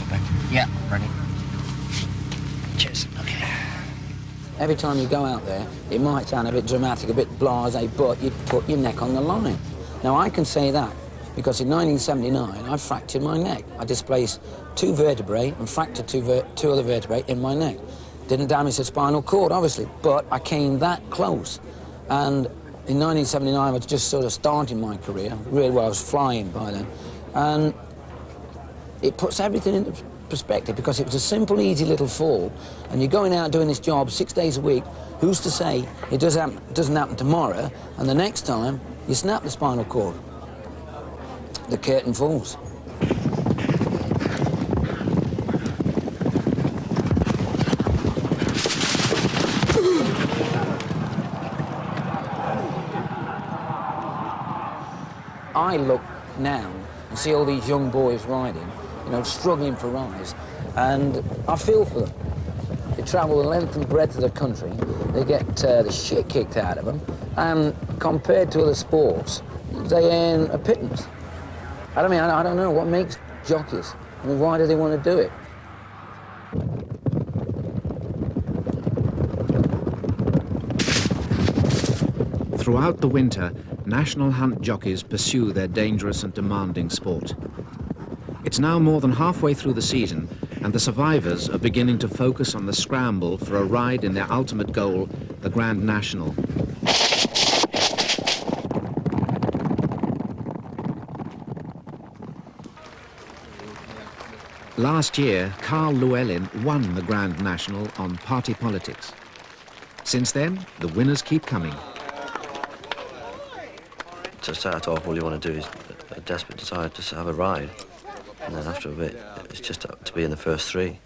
Inspector. Yeah, ready. Cheers. Okay. Every time you go out there, it might sound a bit dramatic, a bit blasé, but you put your neck on the line. Now, I can say that because in 1979, I fractured my neck. I displaced 2 vertebrae and fractured 2 other vertebrae in my neck. Didn't damage the spinal cord, obviously, but I came that close. And in 1979, I was just sort of starting my career. Really, well, I was flying by then. And it puts everything into perspective because it was a simple, easy little fall, and you're going out doing this job 6 days a week. Who's to say it doesn't happen tomorrow, and the next time you snap the spinal cord? The curtain falls. I look now and see all these young boys riding, you know, struggling for rides, and I feel for them. They travel the length and breadth of the country, they get the shit kicked out of them, and compared to other sports, they earn a pittance. I don't know what makes jockeys. I mean, why do they want to do it? Throughout the winter, national hunt jockeys pursue their dangerous and demanding sport. It's now more than halfway through the season, and the survivors are beginning to focus on the scramble for a ride in their ultimate goal, the Grand National. Last year, Carl Llewellyn won the Grand National on party politics. Since then, the winners keep coming. To start off, all you want to do is a desperate desire to have a ride, and then after a bit, it's just to be in the first 3. And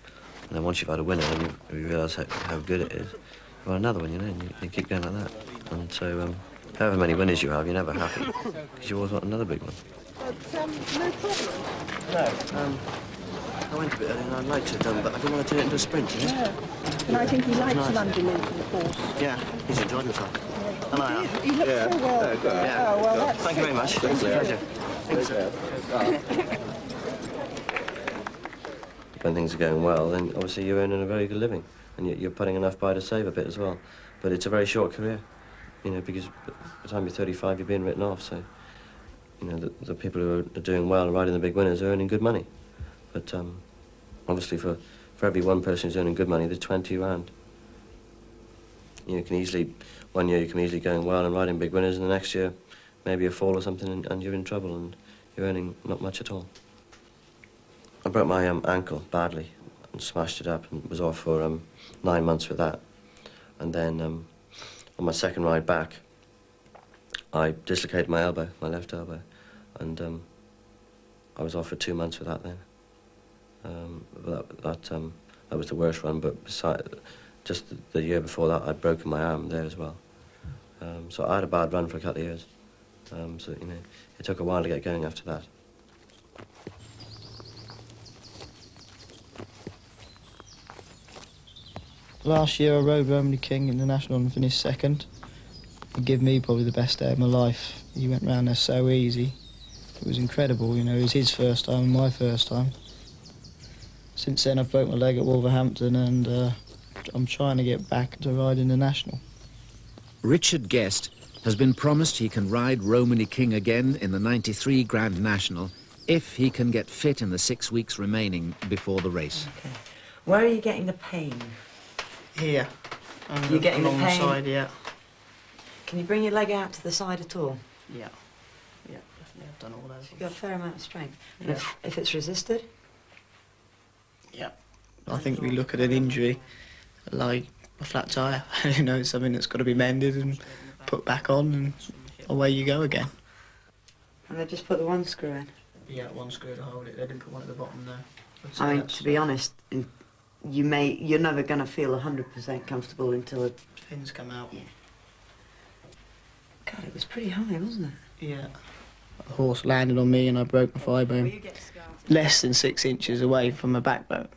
then once you've had a winner, and you realise how good it is, you want another one, you know, and you keep going like that. And so, however many winners you have, you're never happy, because you always want another big one. No problem. No, I went a bit earlier and I'd like to have done, but I didn't want to turn it into a sprint, you know? Yeah. And I think he likes an undulating course. Yeah, he's enjoyed himself. And I have. He looks so well. Yeah. Oh, well, that's... Thank you very much. It's a pleasure. When things are going well, then obviously you're earning a very good living, and you're putting enough by to save a bit as well. But it's a very short career, you know, because by the time you're 35, you're being written off. So, you know, the people who are doing well and riding the big winners are earning good money. But obviously, for every one person who's earning good money, there's 20 around. You know, you can easily, one year you can easily going well and riding big winners, and the next year, maybe a fall or something, and you're in trouble, and you're earning not much at all. I broke my ankle badly and smashed it up, and was off for 9 months with that. And then on my second ride back, I dislocated my elbow, my left elbow, and I was off for 2 months with that then. That was the worst one, but just the year before that, I'd broken my arm there as well. So I had a bad run for a couple of years. So, you know, it took a while to get going after that. Last year I rode Romany King in the National and finished second. It gave me probably the best day of my life. He went round there so easy. It was incredible, you know, it was his first time and my first time. Since then I've broke my leg at Wolverhampton, and I'm trying to get back to riding the National. Richard Guest has been promised he can ride Romany King again in the '93 Grand National if he can get fit in the 6 weeks remaining before the race. Okay. Where are you getting the pain? Here. You're getting the pain? Side, yeah. Can you bring your leg out to the side at all? Yeah. Yeah, definitely. I've done all those. You've got a fair amount of strength. And Yeah. if it's resisted? Yeah. I think we look at an injury like a flat tyre, you know, something that's got to be mended and put back on, and away you go again. And they just put the one screw in? Yeah, one screw to hold it. They didn't put one at the bottom there. I mean, to be honest, you're never going to feel 100% comfortable until the pins come out. Yeah. God, it was pretty high, wasn't it? Yeah. The horse landed on me and I broke my thigh bone. Less than 6 inches away from my backbone.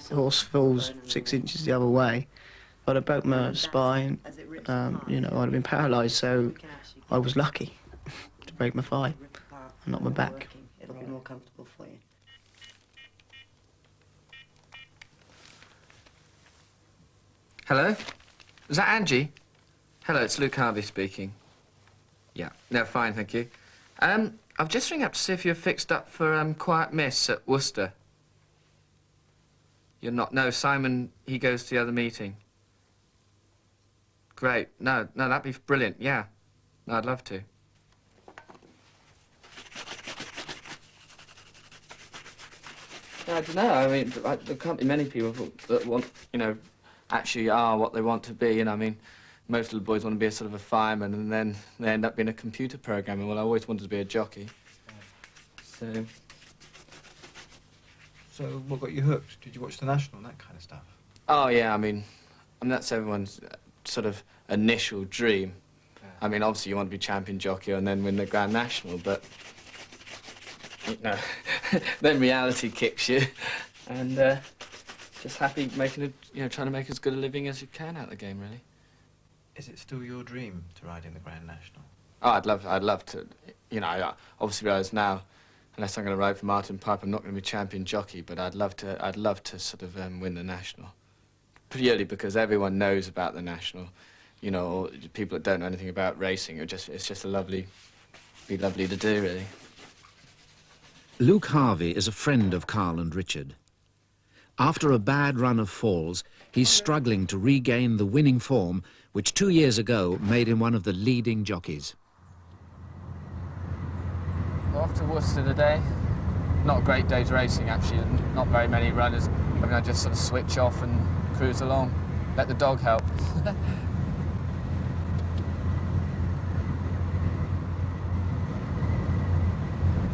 The horse falls 6 inches the other way. But I broke my spine, you know, I'd have been paralysed, so I was lucky to break my thigh and not my back. It'll be more comfortable for you. Hello? Is that Angie? Hello, it's Luke Harvey speaking. Yeah, no, fine, thank you. I've just ringing up to see if you're fixed up for Quiet Miss at Worcester. You're not? No, Simon, he goes to the other meeting. Great. No, that'd be brilliant, yeah. No, I'd love to. I don't know, I mean, there can't be many people that want, you know, actually are what they want to be, and I mean, most little boys want to be a sort of a fireman, and then they end up being a computer programmer. Well, I always wanted to be a jockey. So what got you hooked? Did you watch the National and that kind of stuff? Oh, yeah, I mean that's everyone's sort of initial dream. Yeah. I mean, obviously you want to be champion jockey and then win the Grand National, but, you know, then reality kicks you, and just happy making trying to make as good a living as you can out of the game, really. Is it still your dream to ride in the Grand National? Oh, I'd love to. You know, I obviously realise now, unless I'm going to ride for Martin Pipe, I'm not going to be champion jockey. But I'd love to sort of win the National, purely because everyone knows about the National. You know, or people that don't know anything about racing, it's just be lovely to do, really. Luke Harvey is a friend of Carl and Richard. After a bad run of falls, he's struggling to regain the winning form which 2 years ago made him one of the leading jockeys. We're off to Worcester today. Not a great day's racing, actually. Not very many runners. I mean, I just sort of switch off and cruise along. Let the dog help.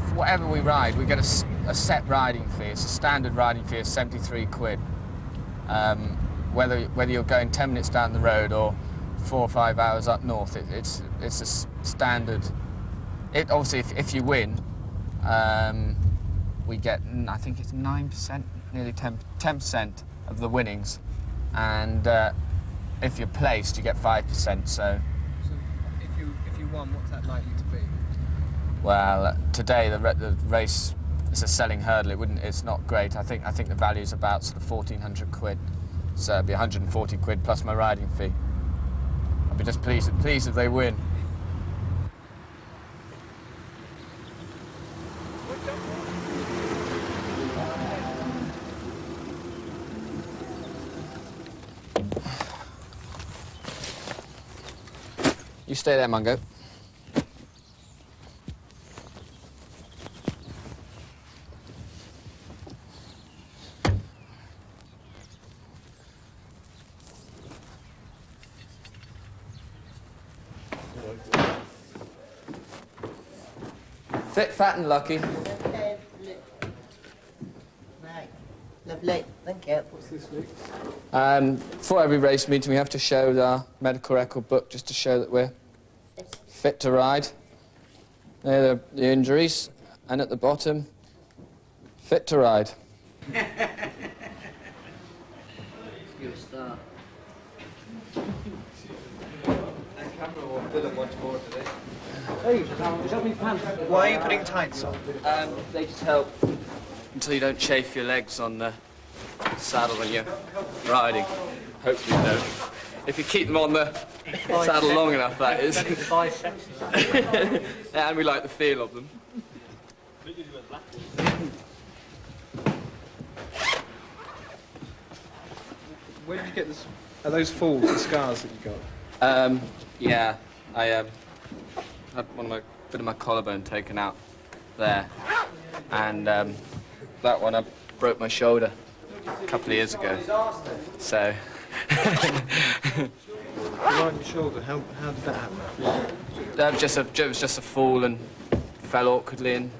For whatever we ride, we get a set riding fee. It's a standard riding fee of 73 quid. Whether you're going 10 minutes down the road or 4 or 5 hours up north, it's a standard. Obviously, if you win, we get, I think it's 9%, nearly 10% of the winnings, and if you're placed, you get 5%. So if you won, what's that likely to be? Well, today the race is a selling hurdle. It's not great. I think the value is about sort of 1,400 quid. So it'd be 140 quid plus my riding fee. I'll be just pleased if they win. You stay there, Mungo. Fit, fat and lucky. Okay, right. Lovely, thank you. What's this, Luke? For every race meeting, we have to show our medical record book just to show that we're fit to ride. There are the injuries, and at the bottom, fit to ride. You're a star. That camera will film much more today. Hey, show me pants. Why are you putting tights on? They just help until you don't chafe your legs on the saddle when you're riding. Hopefully you don't. If you keep them on the saddle long enough, that is. Yeah, and we like the feel of them. Where did you get this? Are those falls, the scars that you got? Yeah, I had bit of my collarbone taken out there, and that one I broke my shoulder a couple of years ago. So. Right on your shoulder. How did that happen? It was just a fall and fell awkwardly and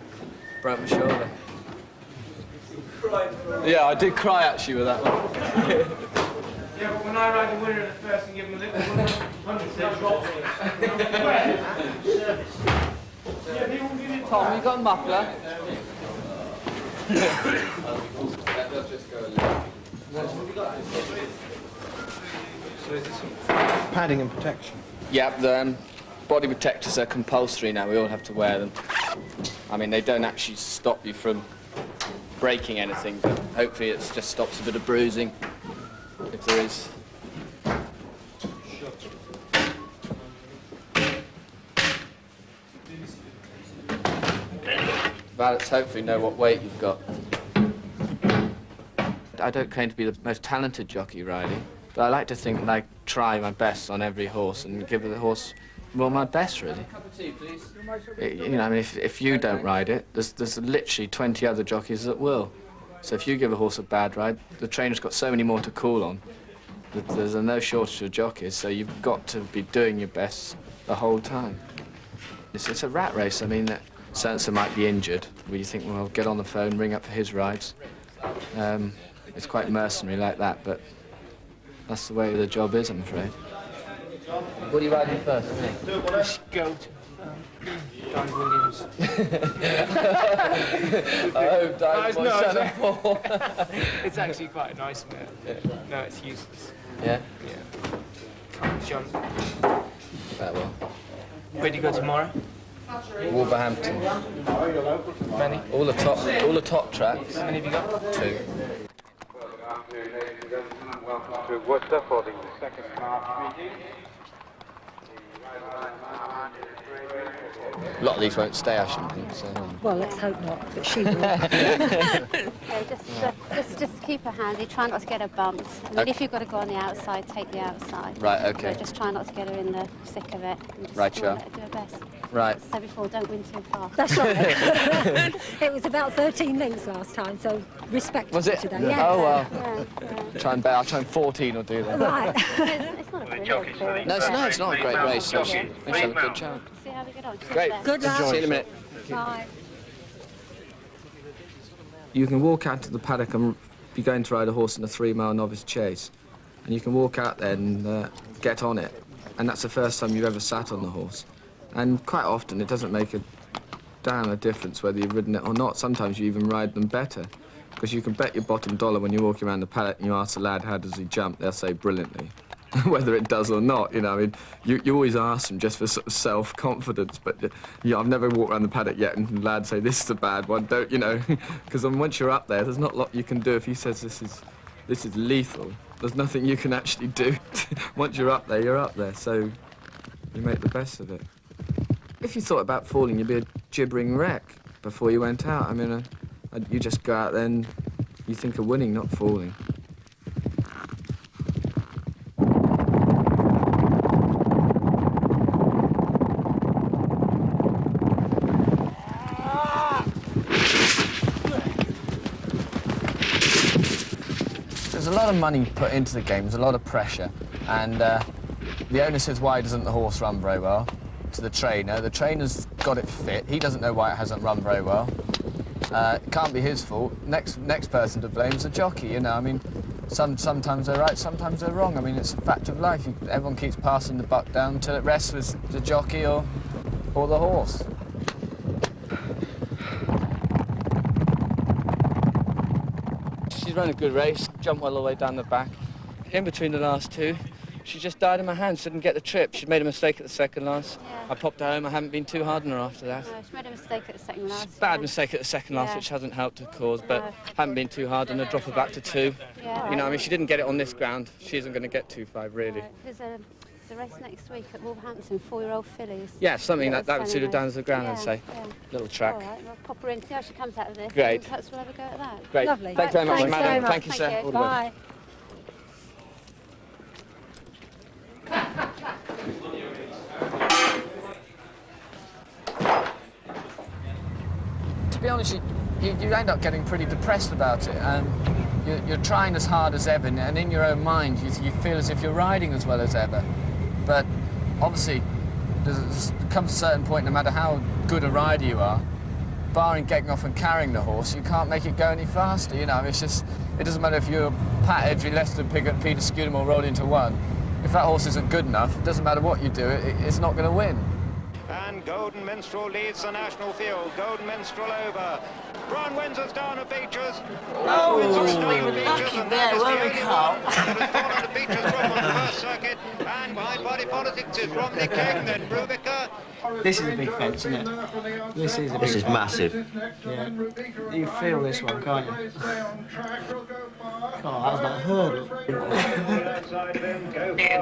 broke my shoulder. Yeah, I did cry actually with that one. Yeah, but when I ride the winner at the first and give him a little 100% drop. Tom, you got a muffler? So is this padding and protection? Yeah, the body protectors are compulsory now. We all have to wear them. I mean, they don't actually stop you from breaking anything, but hopefully it just stops a bit of bruising, if there is. valets hopefully know what weight you've got. I don't claim to be the most talented jockey riding, but I like to think that I try my best on every horse and give the horse, well, my best, really. You know, I mean, if you don't ride it, there's literally 20 other jockeys that will. So if you give a horse a bad ride, the trainer's got so many more to call on. There's no shortage of jockeys, so you've got to be doing your best the whole time. It's a rat race. I mean, so might be injured, where you think, well, get on the phone, ring up for his rides. It's quite mercenary like that, but that's the way the job is, I'm afraid. What are you riding first? Goat. Don Williams. I hope Di's my son and Paul. It's actually quite a nice mare. Yeah. No, it's useless. Yeah? Yeah. Can't jump. That well. Where do you go tomorrow? Wolverhampton. Many? All the top tracks. How many have you got? 2. Good afternoon, ladies and gentlemen, and welcome to Worcester for the second March meeting. A lot of these won't stay, I shouldn't think, so... Well, let's hope not, but she will. Just keep her handy. Try not to get her bumped. I mean, Okay. if you've got to go on the outside, take the outside. Right, okay. But just try not to get her in the thick of it. And just Right, sure. let her do her best. Right. As I said before, don't win too fast. That's right. It was about 13 lengths last time, so respect Was it? today. Yeah. Oh, well. Yeah. I'll try and 14 or do that. Right. It's not a brilliant ball. No, it's not a great race, so we should have a good chance. See how we get on. Great. Good luck. See you in a minute. Bye. You can walk out to the paddock and be going to ride a horse in a 3-mile novice chase. And you can walk out there and get on it. And that's the first time you've ever sat on the horse. And quite often it doesn't make a damn difference whether you've ridden it or not. Sometimes you even ride them better. Because you can bet your bottom dollar when you're walking around the paddock and you ask the lad, how does he jump? They'll say brilliantly. Whether it does or not, you know, I mean, you always ask them just for sort of self-confidence, but I've never walked around the paddock yet and the lad say, this is a bad one, don't, you know, because once you're up there, there's not a lot you can do. If he says this is lethal, there's nothing you can actually do. Once you're up there, so you make the best of it. If you thought about falling, you'd be a gibbering wreck before you went out. I mean, you just go out there and you think of winning, not falling. There's a lot of money put into the game, there's a lot of pressure, and the owner says, why doesn't the horse run very well? To the trainer. The trainer's got it fit, he doesn't know why it hasn't run very well. It can't be his fault. Next person to blame is the jockey, you know, I mean, sometimes they're right, sometimes they're wrong. I mean, it's a fact of life. Everyone keeps passing the buck down until it rests with the jockey or the horse. She's run a good race, jumped all the way down the back. In between the last two, she just died in my hands, didn't get the trip. She made a mistake at the second last. Yeah. I popped her home, I haven't been too hard on her after that. No, she made a mistake at the second last. Bad mistake at the second last, Yeah. which hasn't helped her cause, but haven't been too hard on her, drop her back to 2. Yeah. You know, I mean, she didn't get it on this ground. She isn't going to get 2-5, really. There's a race next week at Wolverhampton, 4-year-old fillies. Yeah, something that would suit her down to the ground, Yeah, I'd say. yeah. Little track. All right, we'll pop her in, see how she comes out of this. Great. Perhaps we'll have a go at that. Great. Lovely. Thanks very much, Thanks madam. very much. Thank you, sir. Thank you. All the best. Bye. To be honest, you end up getting pretty depressed about it. You're trying as hard as ever, and in your own mind, you feel as if you're riding as well as ever. But obviously, there comes a certain point, no matter how good a rider you are, barring getting off and carrying the horse, you can't make it go any faster. You know, it's just, it doesn't matter if you're Pat Edry, Lester Piggott, Peter Scudamore rolled into one. If that horse isn't good enough, it doesn't matter what you do, it's not going to win. And Golden Minstrel leads the national field. Golden Minstrel over. Ron Windsor's down at Beecher's. Oh, we were lucky there, weren't we, Carl? The Beecher's from on the first circuit. And behind Body Politics is Romney King, then Brubaker. This is a big fence, isn't it? This is a big This is fence. massive. Yeah. You feel this one, can't you? God, that's not a hurdle.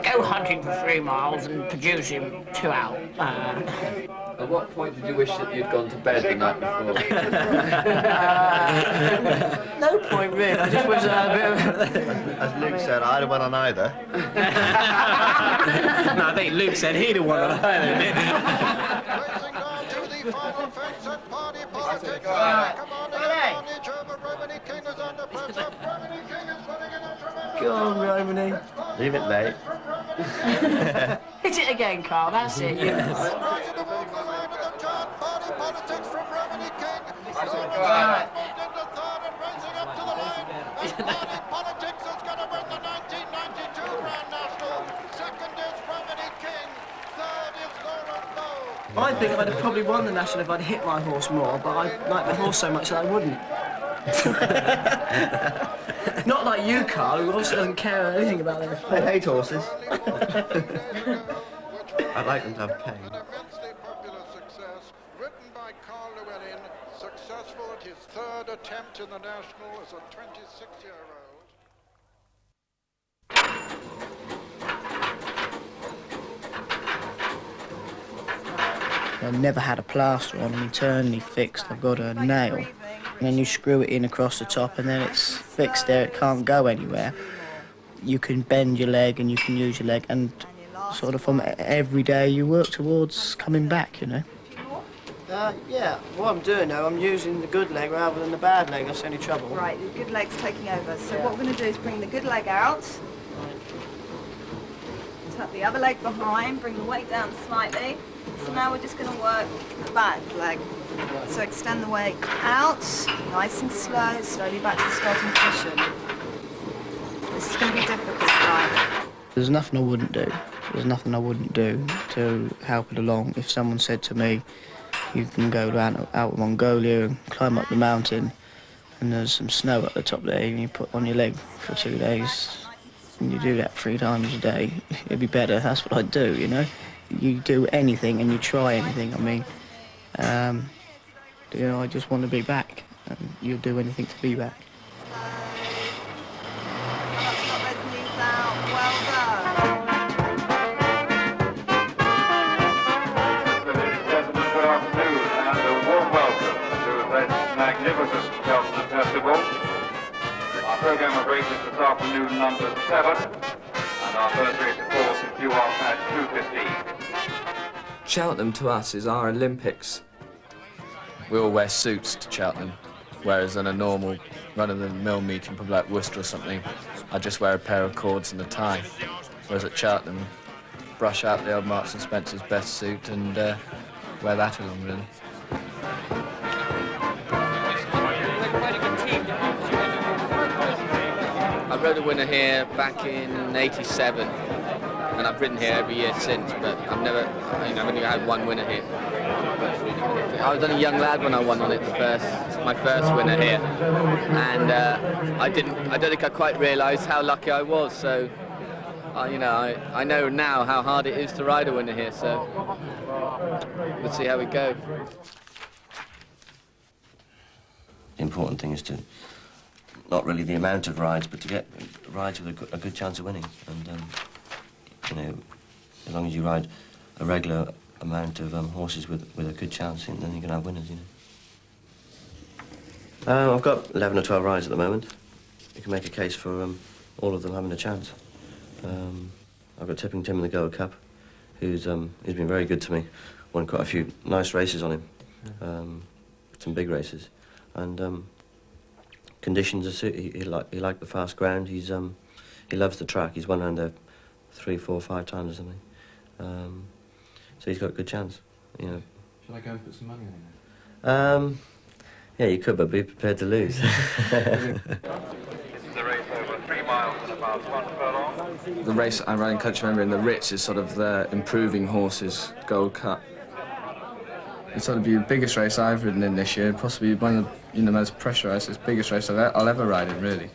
Go hunting for 3 miles and produce him 2 out. At what point did you wish that you'd gone to bed the night before? No point really. I just wish I had a bit of. As Luke said, I'd have won on either. No, I think Luke said he'd have won on either. Go on, Romany. Leave it late. Hit it again, Carl. That's it. Yes. I think I'd have probably won the national if I'd hit my horse more, but I like the horse so much that I wouldn't. Not like you, Carl, who obviously doesn't care anything about them. I hate horses. I'd like them to have pain. Immensely popular success, written by Carl Llewellyn, successful at his third attempt in the National as a 26-year-old. I've never had a plaster on, I'm internally fixed. I've got a nail, and then you screw it in across the top, and then it's fixed there. It can't go anywhere. You can bend your leg, and you can use your leg, and sort of from every day you work towards coming back, you know. Yeah, what I'm doing now, I'm using the good leg rather than the bad leg. That's the only trouble. Right, the good leg's taking over. So what we're going to do is bring the good leg out. Tuck the other leg behind, bring the weight down slightly. So now we're just going to work the back leg. So extend the weight out, nice and slow, slowly back to the starting position. This is going to be difficult, right? There's nothing I wouldn't do. There's nothing I wouldn't do to help it along. If someone said to me, you can go out of Mongolia and climb up the mountain, and there's some snow at the top there, and you put on your leg for 2 days, and you do that 3 times a day, it'd be better. That's what I'd do, you know. You do anything and you try anything. I mean, you know, I just want to be back, and you'll do anything to be back. Our programme of races this afternoon numbers 7, and our first race, of course, is due off at 2:15. Cheltenham to us is our Olympics. We all wear suits to Cheltenham, whereas in a normal run-of-the-mill meeting, probably like Worcester or something, I just wear a pair of cords and a tie. Whereas at Cheltenham, brush out the old Marks and Spencer's best suit and wear that along, really. I rode a winner here back in '87, and I've ridden here every year since, but I've never, you know, I've only had one winner here. I was only a young lad when I won on it my first winner here, and I don't think I quite realised how lucky I was, so, you know, I know now how hard it is to ride a winner here, so we'll see how we go. The important thing is to, not really the amount of rides, but to get rides with a good chance of winning. And, you know, as long as you ride a regular amount of horses with a good chance, then you're going to have winners, you know. I've got 11 or 12 rides at the moment. You can make a case for all of them having a chance. I've got Tipping Tim in the Gold Cup, who's been very good to me. Won quite a few nice races on him, some big races. And conditions are suited. He liked the fast ground. He loves the track. He's won around there 3, 4, 5 times or something. So he's got a good chance. You know. Shall I go and put some money on him? Yeah, you could, but be prepared to lose. The race over 3 miles and about 1 furlong. The race I ran in Country Member in the Ritz is sort of the Improving Horses Gold Cup. It's sort of the biggest race I've ridden in this year, possibly one of the most pressurised, it's the biggest race I'll ever ride in, really.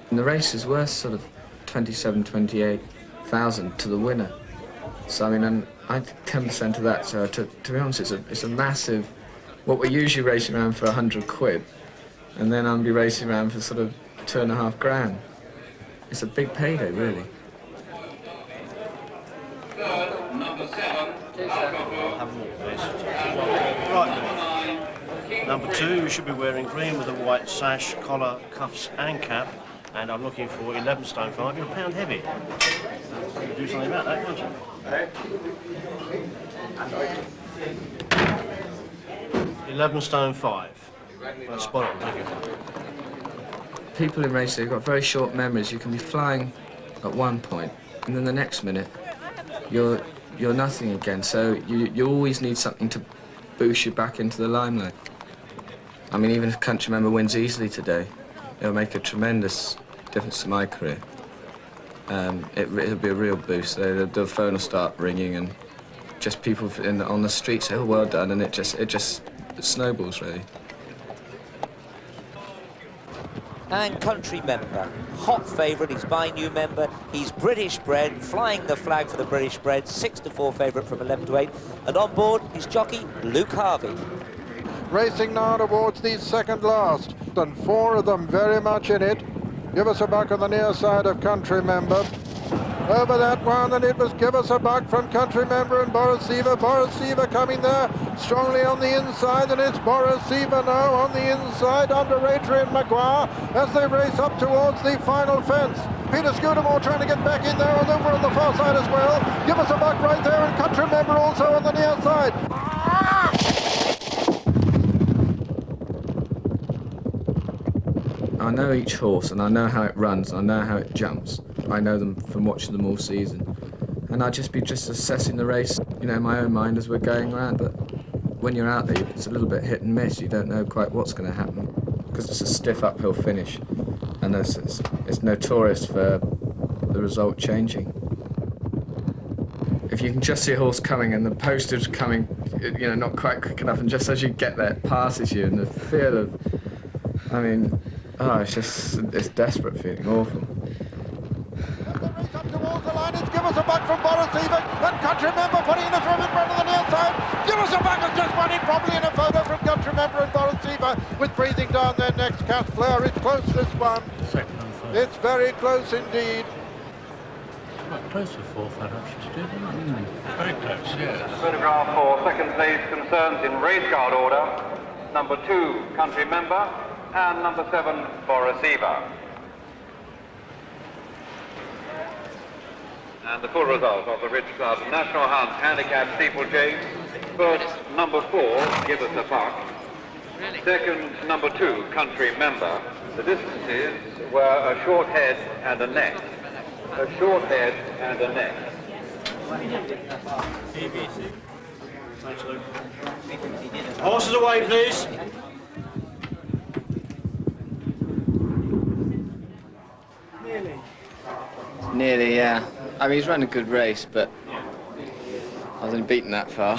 And the race is worth sort of 27, 28,000 to the winner. So I mean, I think 10% of that. So to be honest, it's a massive. What we're usually racing around for 100 quid, and then I'll be racing around for sort of 2.5 grand. It's a big payday, really. Third, number 7. Right. Number 2, you should be wearing green with a white sash, collar, cuffs and cap. And I'm looking for 11 stone 5. You're a pound heavy. You do something about that, can't you? 11 stone 5. That's spot on, thank you. People in racing have got very short memories. You can be flying at one point, and then the next minute, you're nothing again. So you always need something to boost you back into the limelight. I mean, even if a country member wins easily today, it'll make a tremendous difference to my career. It'll be a real boost. The phone will start ringing, and just people on the street say, "Oh, well done," and it just snowballs really. And country member, hot favourite, he's by new member, he's British bred, flying the flag for the British bred, 6-4 favourite from 11 to 8, and on board his jockey Luke Harvey. Racing now towards the second last, and 4 of them very much in it. Give Us a Buck on the near side of country member. Over that one, and it was Give Us a Buck from country member and Boris Seaver. Boris Seaver coming there strongly on the inside, and it's Boris Seaver now on the inside under Adrian Maguire as they race up towards the final fence. Peter Scudamore trying to get back in there and over on the far side as well. Give Us a Buck right there, and country member also on the near side. I know each horse, and I know how it runs, I know how it jumps. I know them from watching them all season. And I'd just be assessing the race, you know, in my own mind as we're going around. But when you're out there, it's a little bit hit and miss. You don't know quite what's going to happen, because it's a stiff uphill finish. And it's notorious for the result changing. If you can just see a horse coming and the postage coming, you know, not quite quick enough, and just as you get there, it passes you, and the feel of, I mean, oh, it's desperate feeling, awful. It's Give Us a Buck from Boris Seaver, and country member putting in a terrific run on the near side. Give Us a Buck has just won it probably in a photo from country member and Boris Seaver with breathing down their necks. Cast Flair, it's close this one. It's very close indeed. Quite close to 4th, I'd actually do. Very close, yes. Photograph for second place concerns in race guard order. Number 2, country member, and number 7, Boris Seaver. And the full result of the Rich Club National Hunt Handicap Steeplechase. First, number 4, Give Us a Buck. Second, number 2, country member. The distances were a short head and a neck. A short head and a neck. Thanks, Luke. Horses away, please. Nearly, yeah. I mean, he's run a good race, but I wasn't beaten that far.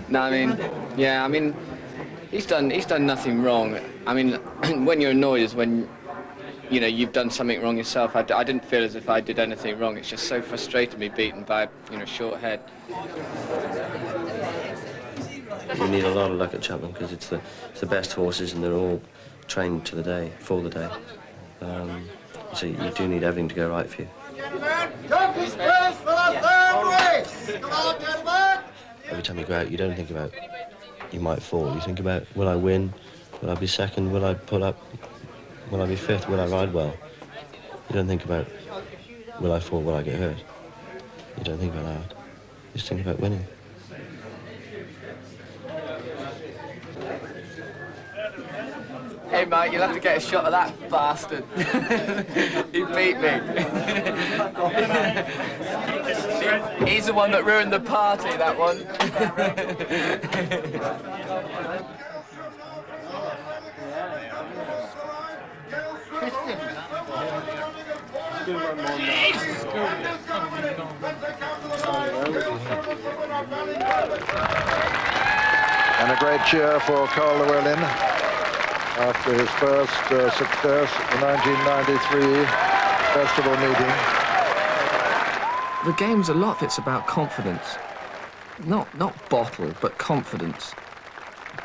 No, I mean, yeah, I mean, he's done nothing wrong. I mean, when you're annoyed is when, you know, you've done something wrong yourself. I didn't feel as if I did anything wrong. It's just so frustrating to be beaten by, you know, short head. You need a lot of luck at Cheltenham because it's the best horses and they're all trained to the day, for the day. So you do need everything to go right for you. Jockeys first for the third race! Come on, gentlemen! Every time you go out, you don't think about you might fall. You think about, will I win? Will I be second? Will I pull up? Will I be 5th? Will I ride well? You don't think about, will I fall? Will I get hurt? You don't think about that. You just think about winning. Hey mate, you'll have to get a shot of that bastard. He beat me. He's the one that ruined the party, that one. And a great cheer for Carl Llewellyn after his first success at the 1993 festival meeting. The game's a lot of it's about confidence. Not bottle, but confidence.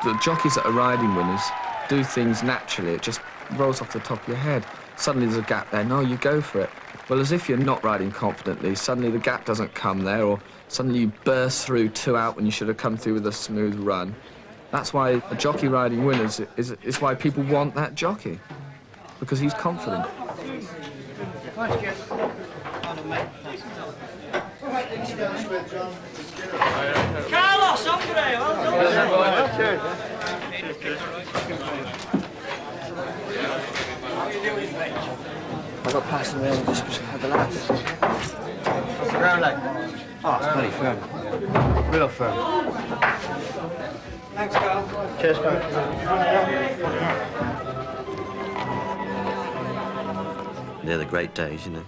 The jockeys that are riding winners do things naturally. It just rolls off the top of your head. Suddenly there's a gap there. No, you go for it. Well, as if you're not riding confidently, suddenly the gap doesn't come there, or suddenly you burst through 2 out when you should have come through with a smooth run. That's why a jockey riding winners is why people want that jockey, because he's confident. Carlos, hombre, well done. I got past the rail and just had the last. What's the ground like? Oh, it's bloody firm. Real firm. Thanks, Carl. Cheers, man. They're the great days, you know.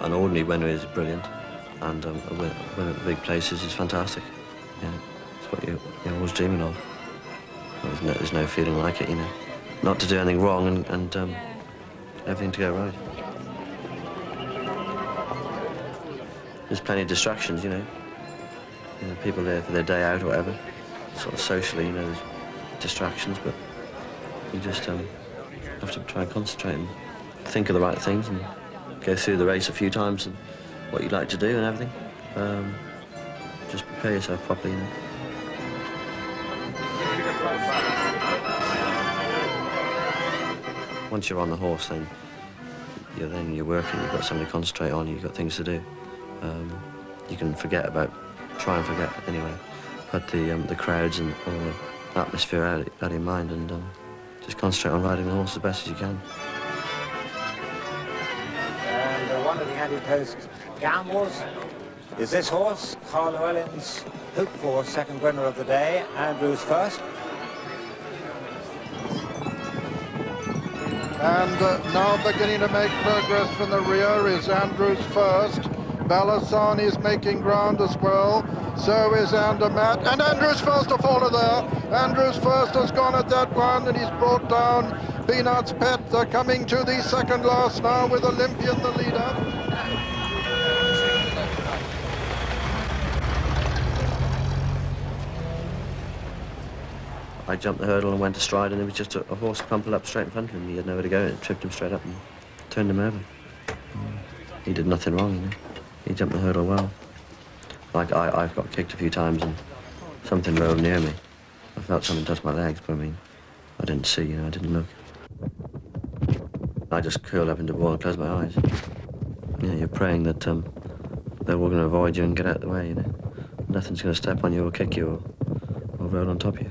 An ordinary winner is brilliant, and a win at the big places is fantastic. Yeah, it's what you're always dreaming of. There's no feeling like it, you know. Not to do anything wrong and everything to go right. There's plenty of distractions, you know. People there for their day out or whatever. Sort of socially, you know, there's distractions, but you just have to try and concentrate and think of the right things and go through the race a few times and what you'd like to do and everything. Just prepare yourself properly, you know. Once you're on the horse, then you're working, you've got something to concentrate on, you've got things to do. You can try and forget anyway. Put the crowds and all the atmosphere out of your mind and just concentrate on riding the horse as best as you can. And one of the anti-post gambles is this horse, Carl Llewellyn's hoped for second winner of the day, Andrews first. And now beginning to make progress from the rear is Andrews first. Balasani is making ground as well. So is Andermatt. And Andrews first to follow there. Andrews first has gone at that one, and he's brought down Peanut's Pet. They're coming to the second last now with Olympian the leader. I jumped the hurdle and went astride, and there was just a horse crumpled up straight in front of him. He had nowhere to go, and it tripped him straight up and turned him over. He did nothing wrong, you know. He jumped the hurdle well. Like I've got kicked a few times and something rolled near me. I felt something touch my legs, but I mean, I didn't see, you know, I didn't look. I just curled up into a ball and closed my eyes. You know, you're praying that they're all going to avoid you and get out of the way, you know. Nothing's going to step on you or kick you or roll on top of you.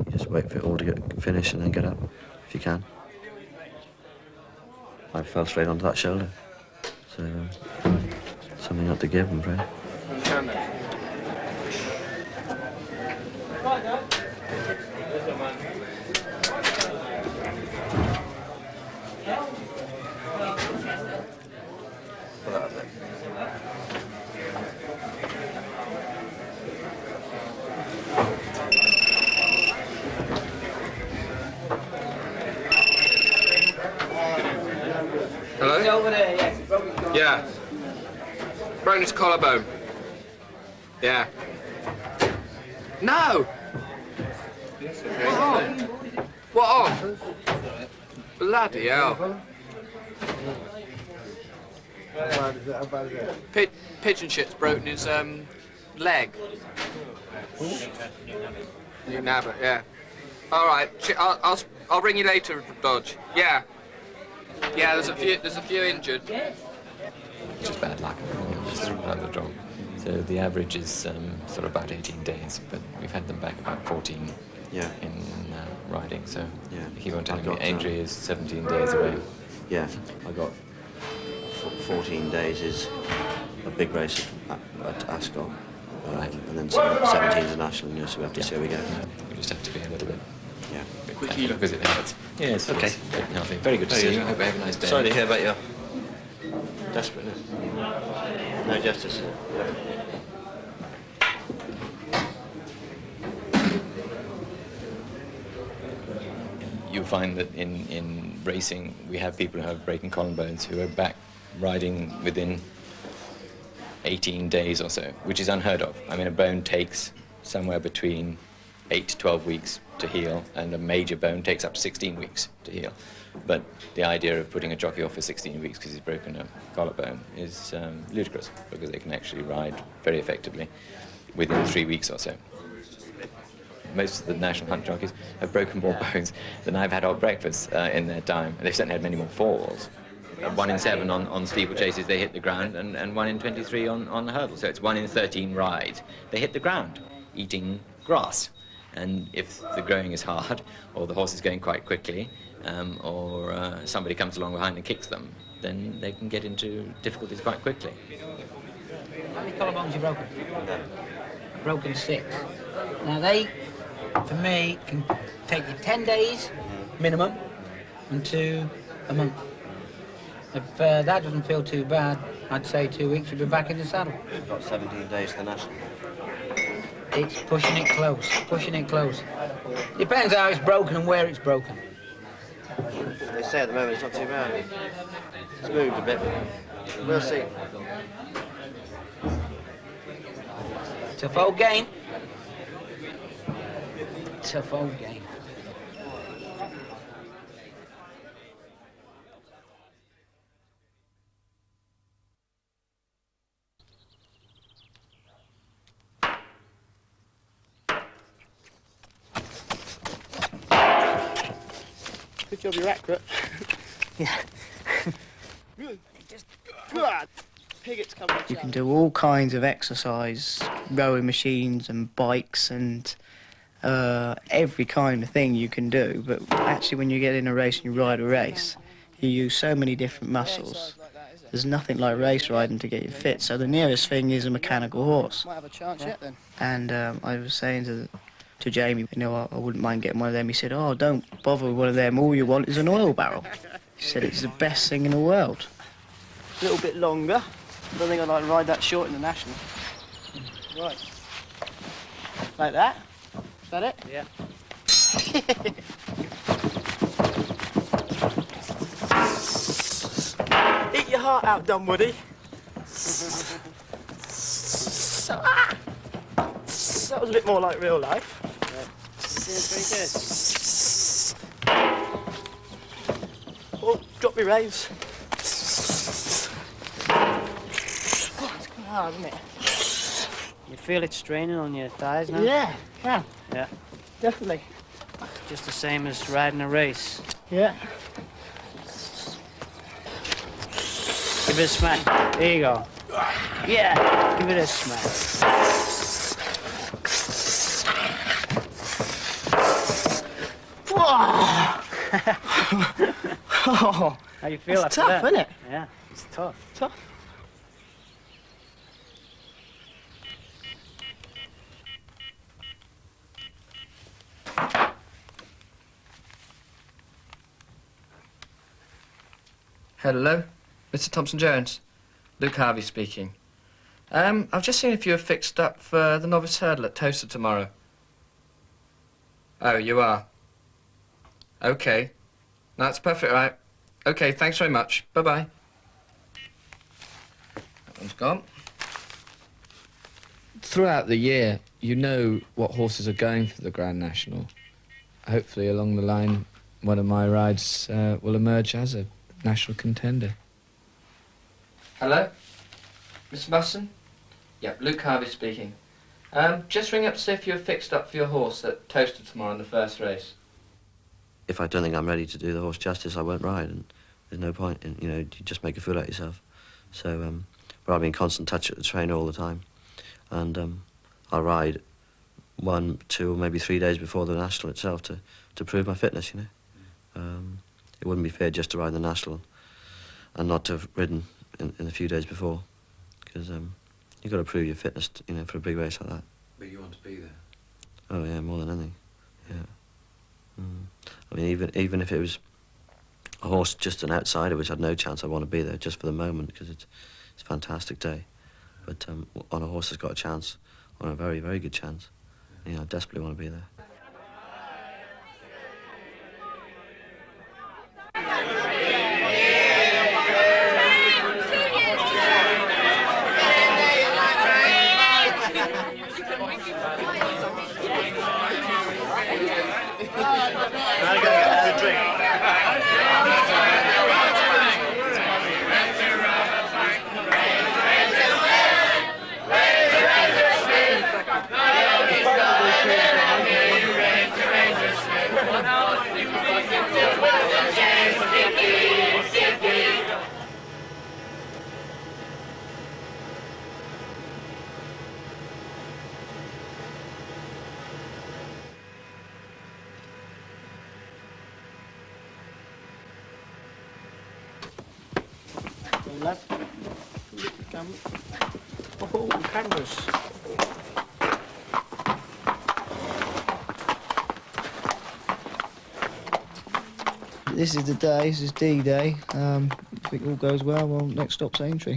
You just wait for it all to get finished and then get up, if you can. I fell straight onto that shoulder. So, something not to give, I'm afraid. Hello? He's over there, yes. Yeah. Broken his collarbone. Yeah. No! What on? What on? Bloody hell. Pigeon shit's broken his leg. You nab it, yeah. All right, I'll ring you later, Dodge. Yeah. Yeah, there's a few injured. It's just bad luck. Just another draw. So the average is sort of about 18 days, but we've had them back about 14 in riding. So he won't tell me Aintree is 17 days away. Yeah, I got 14 days is a big race at Ascot. Right. And then 17 is a national, you know, so we have to see how we go. We just have to be a little bit. Yeah. Quick healer. Because it hurts. Yes. Okay. Fit and healthy. Very good to see you. I hope you have a nice day. Sorry to hear about your desperateness. No justice. You find that in racing, we have people who have broken collarbones who are back riding within 18 days or so, which is unheard of. I mean, a bone takes somewhere between 8 to 12 weeks to heal, and a major bone takes up to 16 weeks to heal. But the idea of putting a jockey off for 16 weeks because he's broken a collarbone is ludicrous, because they can actually ride very effectively within 3 weeks or so. Most of the national hunt jockeys have broken more bones than I've had hot breakfast in their time. They've certainly had many more falls. 1 in 7 on steeplechases, they hit the ground, and 1 in 23 on the hurdle. So it's 1 in 13 rides. They hit the ground, eating grass. And if the growing is hard, or the horse is going quite quickly, or somebody comes along behind and kicks them, then they can get into difficulties quite quickly. How many collarbones you broken? Broken 6. Now they, for me, can take you 10 days minimum and to a month. If that doesn't feel too bad, I'd say 2 weeks you'll be back in the saddle. You've got 17 days to the national. It's pushing it close, pushing it close. Depends how it's broken and where it's broken. They say at the moment it's not too bad. It's moved a bit. We'll see. Tough old game. Tough old game. Good job you're accurate. Yeah. Piggot's coming. You can do all kinds of exercise, rowing machines and bikes and every kind of thing you can do. But actually when you get in a race and you ride a race, you use so many different muscles. There's nothing like race riding to get you fit. So the nearest thing is a mechanical horse. Might have a chance yet then. And I was saying to Jamie, you know, I wouldn't mind getting one of them. He said, oh, don't bother with one of them. All you want is an oil barrel. He said it's the best thing in the world. A little bit longer. I don't think I'd like to ride that short in the national. Right. Like that? Is that it? Yeah. Eat your heart out, Dunwoody. That was a bit more like real life. Yeah. Seems pretty good. Oh, drop your raves. Oh, it's quite hard, isn't it? You feel it straining on your thighs now? Yeah, yeah. Yeah. Definitely. Just the same as riding a race. Yeah. Give it a smack. There you go. Yeah, give it a smack. Oh, how you feel it's after tough, that? Isn't it? Yeah, it's tough. Tough. Hello, Mr. Thompson-Jones. Luke Harvey speaking. I've just seen if you were fixed up for the novice hurdle at Toaster tomorrow. Oh, you are? Okay. That's perfect, right? Okay, thanks very much. Bye-bye. That one's gone. Throughout the year, you know what horses are going for the Grand National. Hopefully, along the line, one of my rides will emerge as a national contender. Hello? Mr. Musson? Yep, Luke Harvey speaking. Just ring up to see if you're fixed up for your horse at Toaster tomorrow in the first race. If I don't think I'm ready to do the horse justice, I won't ride, and there's no point in, you know, you just make a fool out of yourself. So, but I'll be in constant touch with the trainer all the time, and I'll ride 1, 2, or maybe 3 days before the national itself to prove my fitness, you know. It wouldn't be fair just to ride the national and not to have ridden in the few days before, because you've got to prove your fitness, you know, for a big race like that. But you want to be there? Oh yeah, more than anything. Yeah. I mean, even if it was a horse just an outsider, which had no chance, I want to be there just for the moment, because it's a fantastic day. But on a horse that's got a chance, on a very, very good chance, you know, I desperately want to be there. lad. Oh, cameras. This is the day, this is D-Day. If it all goes well, next stop's Aintree.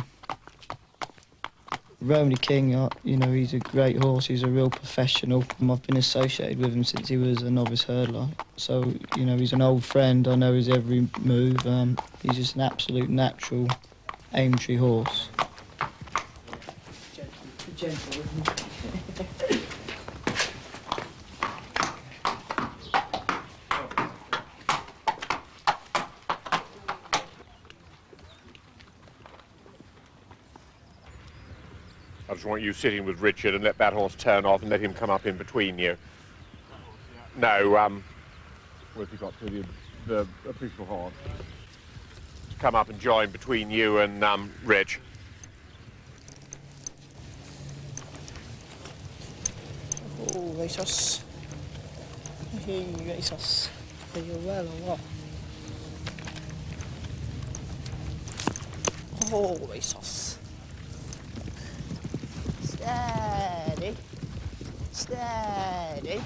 Romney King, you know, he's a great horse, he's a real professional. I've been associated with him since he was a novice hurdler. So, you know, he's an old friend, I know his every move. He's just an absolute natural Aintree horse. Gentle, I just want you sitting with Richard and let that horse turn off and let him come up in between you. No, where's he got to the official horse? To come up and join between you and Rich. Oh, Racos. Hey, Racos. Are you well or what? Oh, Racos. Steady. Steady.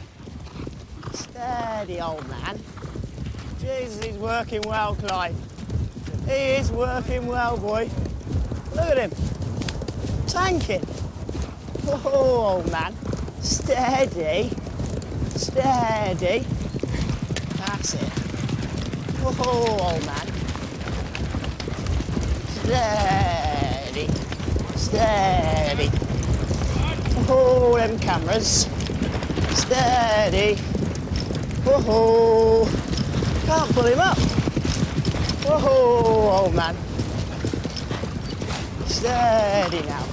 Steady, old man. Jesus, he's working well, Clyde. He is working well, boy. Look at him. Tanking. Oh, old man. Steady. Steady. That's it. Oh, old man. Steady. Steady. Oh, them cameras. Steady. Oh, can't pull him up. Oh, old man. Steady now.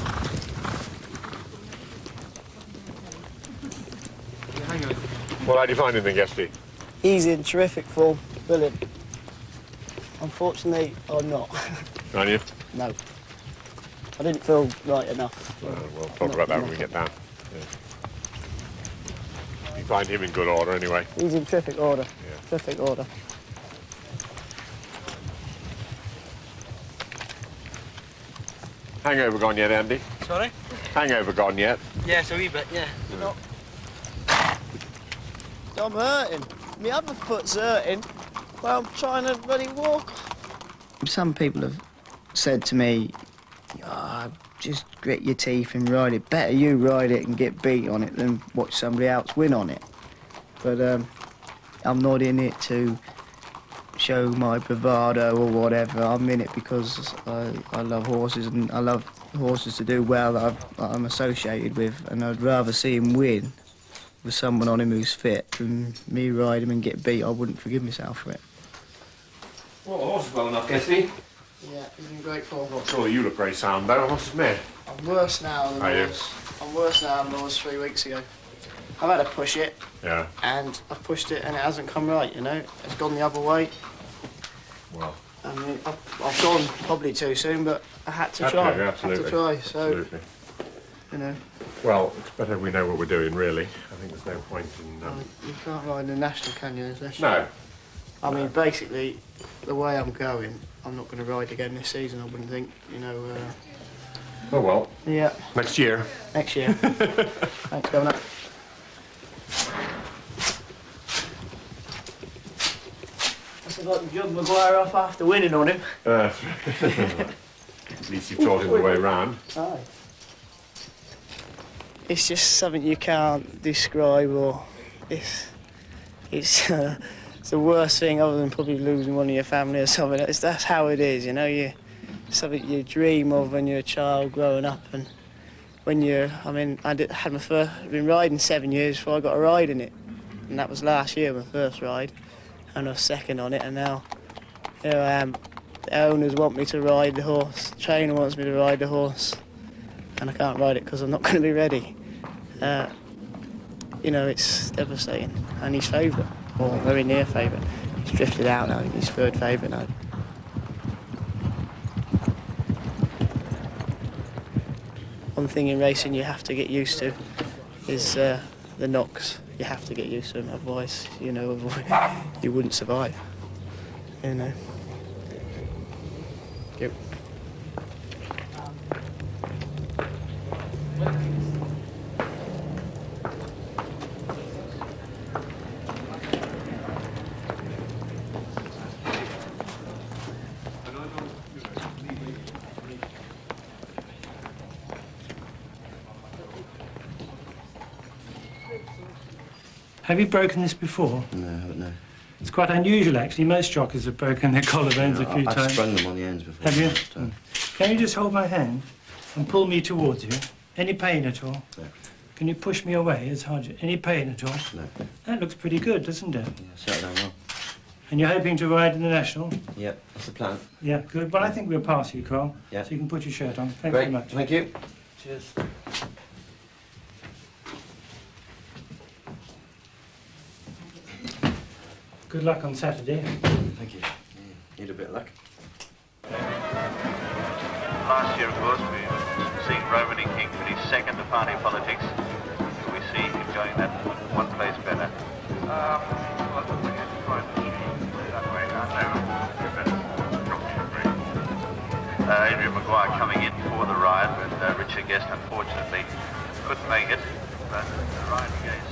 Well, how do you find him then, Guesty? He's in terrific form. Brilliant. Unfortunately, I'm not. Aren't you? No. I didn't feel right enough. We'll talk about that when we get down. Yeah. You find him in good order anyway? He's in terrific order. Yeah. Terrific order. Hangover gone yet, Andy? Sorry? Hangover gone yet? Yes, a wee bit, yeah. Not. I'm hurting. My other foot's hurting. Well, I'm trying to bloody walk. Some people have said to me, oh, just grit your teeth and ride it. Better you ride it and get beat on it than watch somebody else win on it. But I'm not in it to show my bravado or whatever. I'm in it because I love horses and I love horses to do well that I'm associated with, and I'd rather see him win with someone on him who's fit than me ride him and get beat. I wouldn't forgive myself for it. Well, the horse is well enough, Guesty. Yeah, he's in great form. Not sure you look very sound, though, I must admit. I'm worse now than I was. I'm worse now than I was 3 weeks ago. I've had to push it. Yeah. And I've pushed it and it hasn't come right, you know. It's gone the other way. Well. I mean, I've gone probably too soon, but I had to try. Yeah, absolutely. Had to try, so, absolutely. You know. Well, it's better we know what we're doing, really. I think there's no point in... You can't ride in the national, can you? No. I mean, basically, the way I'm going, I'm not going to ride again this season, I wouldn't think, you know. Oh, well. Yeah. Next year. Next year. Thanks, Governor. I got to jump Maguire off after winning on him. At least you've taught him the way round. Aye. It's just something you can't describe, or it's the worst thing other than probably losing one of your family or something. That's how it is, you know. Something you dream of when you're a child growing up, and when you're, I mean, I've been riding 7 years before I got a ride in it, and that was last year, my first ride, and I was second on it, and now here I am. The owners want me to ride the horse, the trainer wants me to ride the horse, and I can't ride it because I'm not going to be ready. You know, it's devastating, and he's favourite, or very near favourite. He's drifted out now, he's third favourite now. One thing in racing you have to get used to is the knocks. You have to get used to them, otherwise, you know, you wouldn't survive, you know. Yep. Have you broken this before? No, I haven't, no. It's quite unusual, actually. Most jockeys have broken their collarbones a few I've times. sprung them on the ends before. Have you? Can you just hold my hand and pull me towards you? Any pain at all? No. Can you push me away as hard? Any pain at all? No. That looks pretty good, doesn't it? Yeah, settled down well. And you're hoping to ride in the National? Yeah, that's the plan. Yeah, good. Well, I think we'll pass you, Carl. Yeah. So you can put your shirt on. Thanks Great. very much. Thank you. Cheers. Good luck on Saturday. Thank you. Need a bit of luck. Last year, of course, we've seen Roman King finish second to party politics. Do we see him going that one place better? Adrian Maguire coming in for the ride, but Richard Guest unfortunately couldn't make it. But the ride against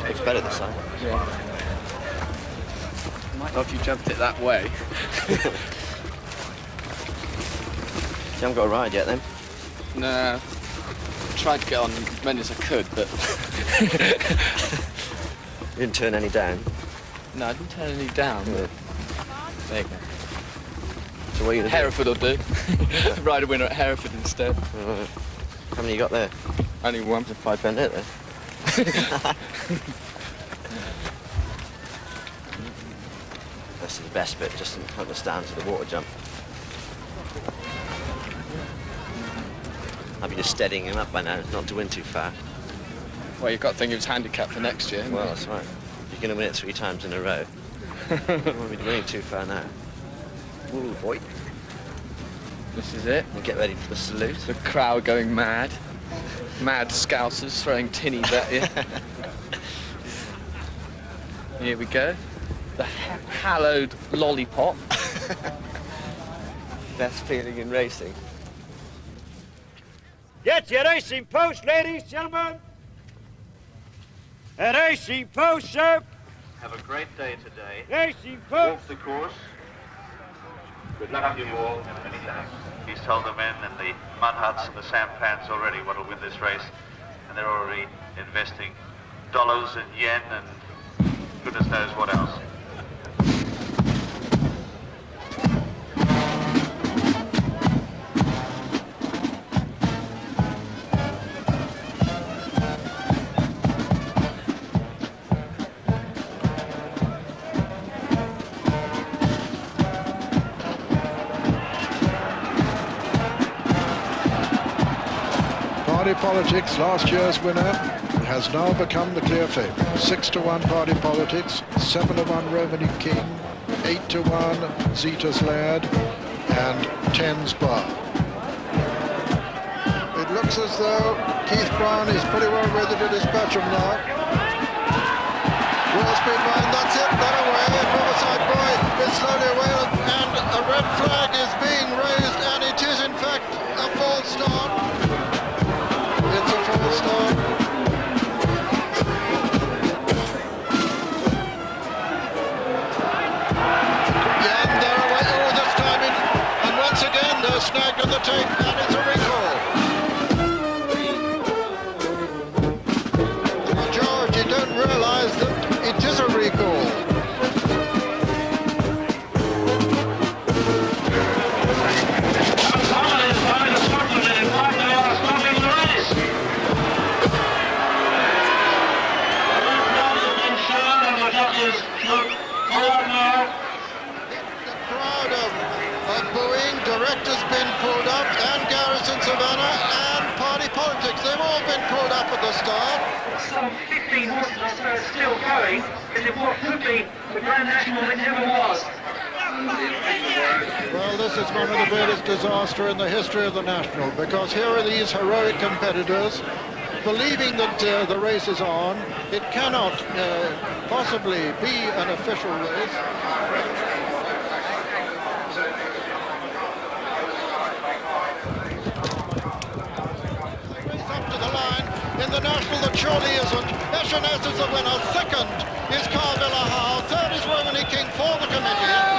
It's better this time. Might not if you jumped it that way. You haven't got a ride yet, then? No. Tried to get on as many as I could, but... You didn't turn any down? No, I didn't turn any down, but... There you go. So what are you going to Hereford will do. Ride a winner at Hereford instead. Right. How many you got there? Only one. There's a 5 pence hit there. This is the best bit, just in front of the stands of the water jump. I'll be just steadying him up by now, not to win too far. Well, you've got to think of his handicap for next year. Well, that's right. You're going to win it 3 times in a row. You won't be winning too far now. Ooh, boy. This is it. And get ready for the salute. The crowd going mad. Mad scousers throwing tinnies at you. Here we go. The hallowed lollipop. Best feeling in racing. Get your racing post, ladies, gentlemen. A racing post, sir. Have a great day today. Racing post. Walk the course. Good luck to you all, and many thanks. He's told the men in the mud huts and the sampans already what will win this race, and they're already investing dollars and yen and goodness knows what else. Party Politics, last year's winner, has now become the clear favourite. 6-1 Party Politics, 7-1 Romany King, 8-1 Zeta's Lad, and 10's Bar. It looks as though Keith Brown is pretty well ready to dispatch him now. Well speed line, that's it, that away. Riverside Boy is slowly away, and a red flag is being raised, and it is in fact a false start. It's a false start. And they're away. Oh, this time it, and once again they're snagged on the tape, and it's a recall. The majority don't realise that it is a recall. Director's been pulled up, and Garrison Savannah, and Party Politics. They've all been pulled up at the start. Some 15 horses or so still going, is it what could be the Grand National that never was. Well, this is one of the greatest disasters in the history of the National, because here are these heroic competitors believing that the race is on. It cannot possibly be an official race. In the National, that surely isn't. Echenez is the winner. Second is Carvilla Howe. Third is Romany King for the committee.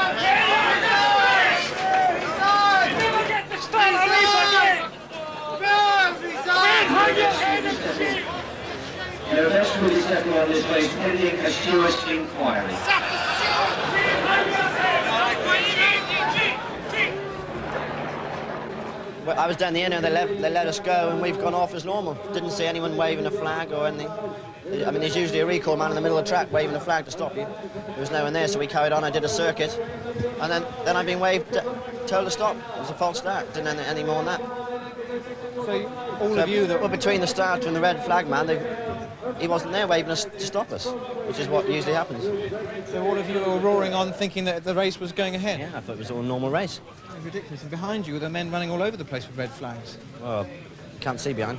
settle on this race pending a steward's inquiry. Well, I was down the end and they let us go and we've gone off as normal. Didn't see anyone waving a flag or anything. I mean, there's usually a recall man in the middle of the track waving a flag to stop you. There was no one there, so we carried on. I did a circuit, and then I've been told to stop. It was a false start. Didn't any more than that. So all of you that... Well, between the starter and the red flag man, he wasn't there waving us to stop us, which is what usually happens. So all of you were roaring on thinking that the race was going ahead? Yeah, I thought it was all a normal race. It's ridiculous. And behind you were the men running all over the place with red flags. Well, can't see behind.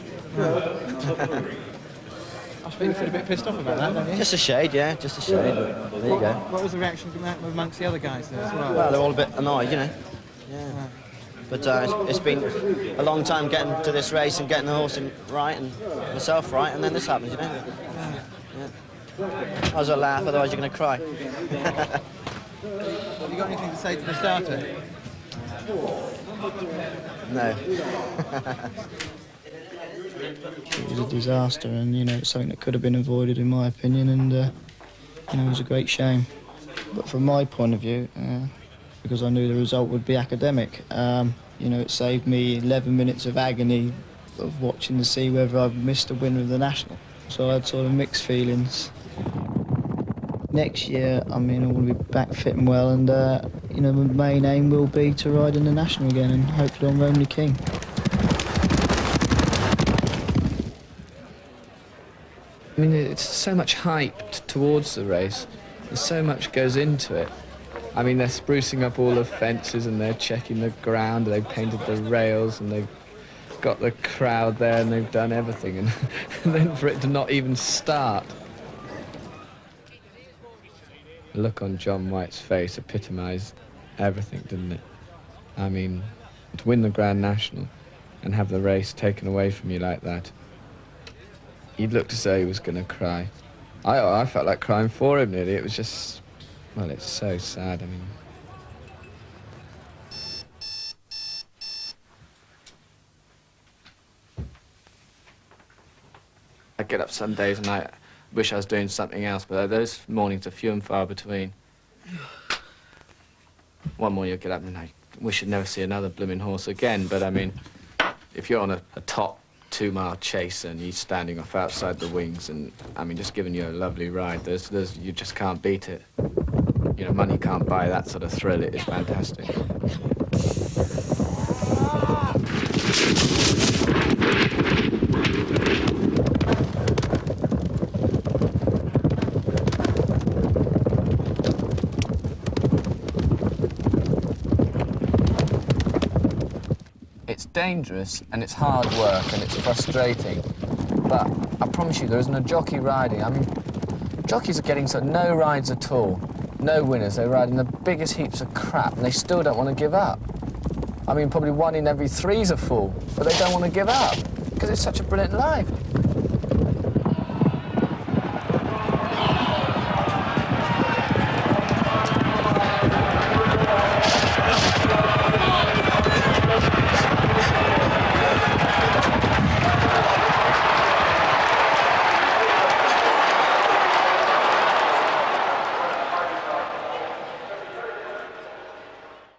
I suppose you feel a bit pissed off about that, don't you? Just a shade, yeah, just a shade. There you go. What was the reaction amongst the other guys there as well? Well, they're all a bit annoyed, you know. Yeah. But it's been a long time getting to this race and getting the horse right and myself right, and then this happens, you know. Yeah. I was a laugh, otherwise you're going to cry. Have you got anything to say to the starter? No. It was a disaster, and you know, it's something that could have been avoided, in my opinion, and you know, it was a great shame. But from my point of view, because I knew the result would be academic, you know, it saved me 11 minutes of agony of watching to see whether I've missed a winner of the National. So I had sort of mixed feelings. Next year, I mean, I want to be back fit and well, and you know, my main aim will be to ride in the National again, and hopefully on Romney King. I mean, it's so much hype towards the race. There's so much goes into it. I mean, they're sprucing up all the fences and they're checking the ground, they've painted the rails and they've got the crowd there and they've done everything. And then for it to not even start. The look on John White's face epitomised everything, didn't it? I mean, to win the Grand National and have the race taken away from you like that, he looked as though he was going to cry. I felt like crying for him, nearly. It was just, well, it's so sad, I mean. I get up some days and I wish I was doing something else, but those mornings are few and far between. One morning you'll get up and I wish you'd never see another blooming horse again, but I mean, if you're on a top 2-mile chase and he's standing off outside the wings and, I mean, just giving you a lovely ride, you just can't beat it. You know, money can't buy that sort of thrill. It is fantastic. It's dangerous and it's hard work and it's frustrating, but I promise you there isn't a jockey riding. I mean, jockeys are getting no rides at all, no winners. They're riding the biggest heaps of crap and they still don't want to give up. I mean, probably 1 in every 3's a fool, but they don't want to give up because it's such a brilliant life.